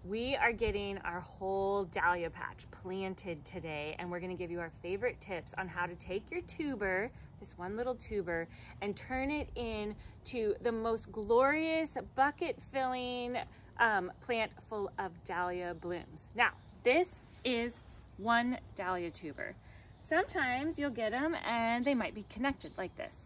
We are getting our whole dahlia patch planted today, and we're gonna give you our favorite tips on how to take your tuber, this one little tuber, and turn it into the most glorious bucket filling plant full of dahlia blooms. Now, this is one dahlia tuber. Sometimes you'll get them and they might be connected like this.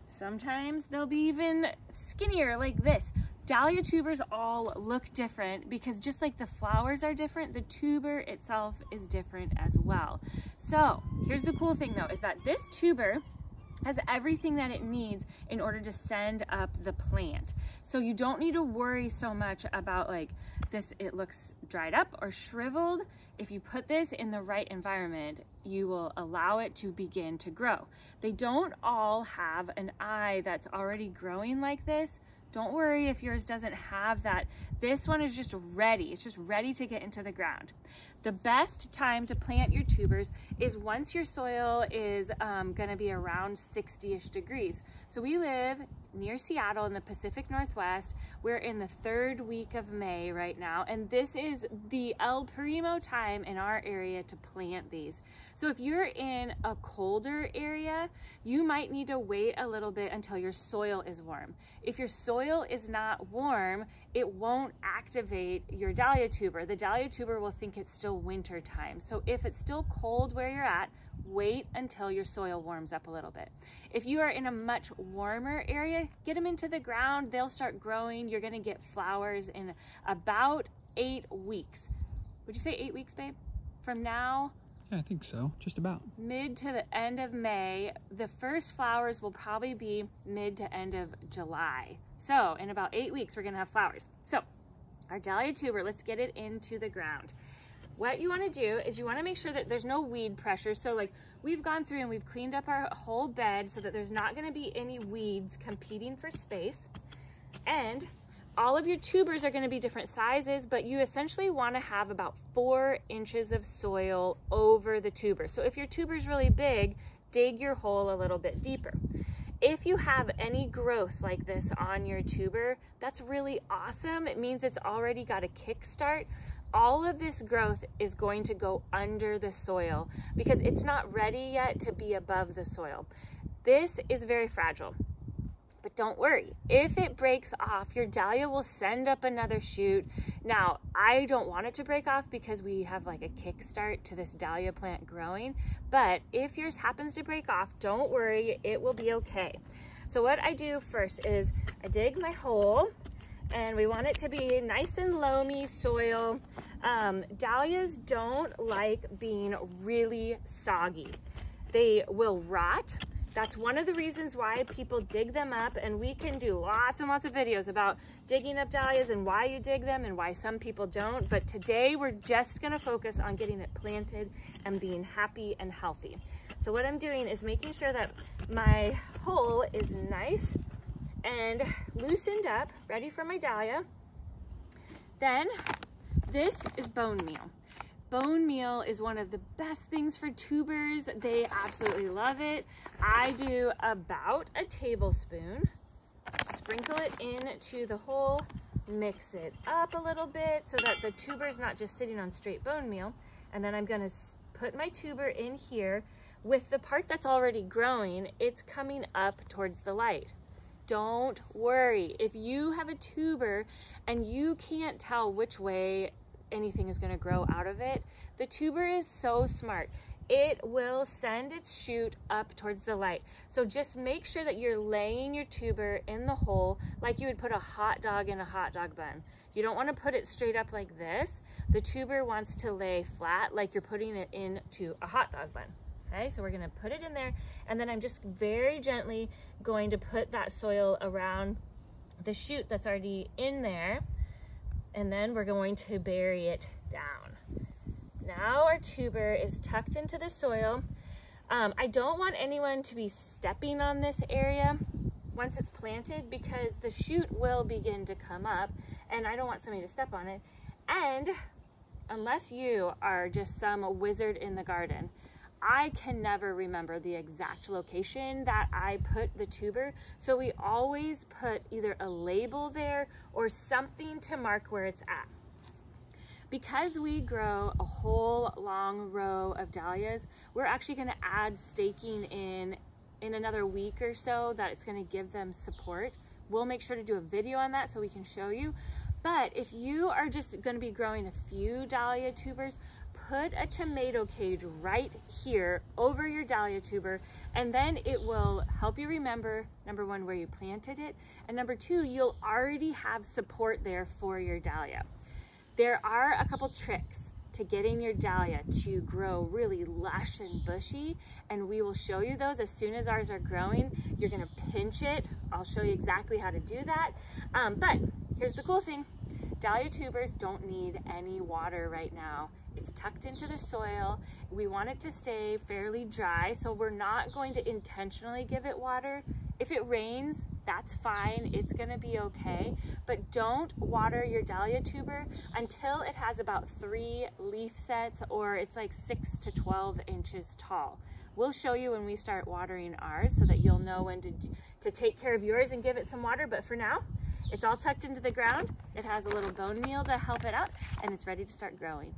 Sometimes they'll be even skinnier like this. Dahlia tubers all look different because just like the flowers are different, the tuber itself is different as well. So here's the cool thing though, is that this tuber has everything that it needs in order to send up the plant. So you don't need to worry so much about like this, it looks dried up or shriveled. If you put this in the right environment, you will allow it to begin to grow. They don't all have an eye that's already growing like this. Don't worry if yours doesn't have that. This one is just ready. It's just ready to get into the ground. The best time to plant your tubers is once your soil is gonna be around 60-ish degrees. So we live near Seattle in the Pacific Northwest. We're in the 3rd week of May right now, and this is the El Primo time in our area to plant these. So if you're in a colder area, you might need to wait a little bit until your soil is warm. If your soil is not warm, it won't activate your dahlia tuber. The dahlia tuber will think it's still winter time. So if it's still cold where you're at, wait until your soil warms up a little bit. If you are in a much warmer area, get them into the ground. They'll start growing. You're gonna get flowers in about 8 weeks. Would you say 8 weeks, babe? From now? Yeah, I think so, just about. Mid to the end of May. The first flowers will probably be mid to end of July. So in about 8 weeks, we're gonna have flowers. So our dahlia tuber, let's get it into the ground. What you wanna do is you wanna make sure that there's no weed pressure. So like we've gone through and we've cleaned up our whole bed so that there's not gonna be any weeds competing for space. And all of your tubers are gonna be different sizes, but you essentially wanna have about 4 inches of soil over the tuber. So if your tuber's really big, dig your hole a little bit deeper. If you have any growth like this on your tuber, that's really awesome. It means it's already got a kickstart. All of this growth is going to go under the soil because it's not ready yet to be above the soil. This is very fragile, but don't worry. If it breaks off, your dahlia will send up another shoot. Now, I don't want it to break off because we have like a kickstart to this dahlia plant growing, but if yours happens to break off, don't worry, it will be okay. So what I do first is I dig my hole, and we want it to be nice and loamy soil. Dahlias don't like being really soggy. They will rot. That's one of the reasons why people dig them up, and we can do lots and lots of videos about digging up dahlias and why you dig them and why some people don't. But today we're just gonna focus on getting it planted and being happy and healthy. So what I'm doing is making sure that my hole is nice and loosened up, ready for my dahlia. Then this is bone meal. Bone meal is one of the best things for tubers. They absolutely love it. I do about a tablespoon, sprinkle it into the hole, mix it up a little bit so that the tuber's not just sitting on straight bone meal. And then I'm gonna put my tuber in here. With the part that's already growing, it's coming up towards the light. Don't worry. If you have a tuber and you can't tell which way anything is going to grow out of it, the tuber is so smart. It will send its shoot up towards the light. So just make sure that you're laying your tuber in the hole like you would put a hot dog in a hot dog bun. You don't want to put it straight up like this. The tuber wants to lay flat like you're putting it into a hot dog bun. Okay, so we're gonna put it in there, and then I'm just very gently going to put that soil around the shoot that's already in there, and then we're going to bury it down. Now our tuber is tucked into the soil. I don't want anyone to be stepping on this area once it's planted because the shoot will begin to come up, and I don't want somebody to step on it. And unless you are just some wizard in the garden, I can never remember the exact location that I put the tuber, so we always put either a label there or something to mark where it's at. Because we grow a whole long row of dahlias, we're actually going to add staking in another week or so that it's going to give them support. We'll make sure to do a video on that so we can show you. But if you are just going to be growing a few dahlia tubers, put a tomato cage right here over your dahlia tuber, and then it will help you remember, number one, where you planted it, and number two, you'll already have support there for your dahlia. There are a couple tricks to getting your dahlia to grow really lush and bushy, and we will show you those as soon as ours are growing. You're gonna pinch it. I'll show you exactly how to do that. But here's the cool thing. Dahlia tubers don't need any water right now. It's tucked into the soil. We want it to stay fairly dry, so we're not going to intentionally give it water. If it rains, that's fine, it's gonna be okay, but don't water your dahlia tuber until it has about 3 leaf sets, or it's like 6 to 12 inches tall. We'll show you when we start watering ours so that you'll know when to take care of yours and give it some water, but for now, it's all tucked into the ground. It has a little bone meal to help it out, and it's ready to start growing.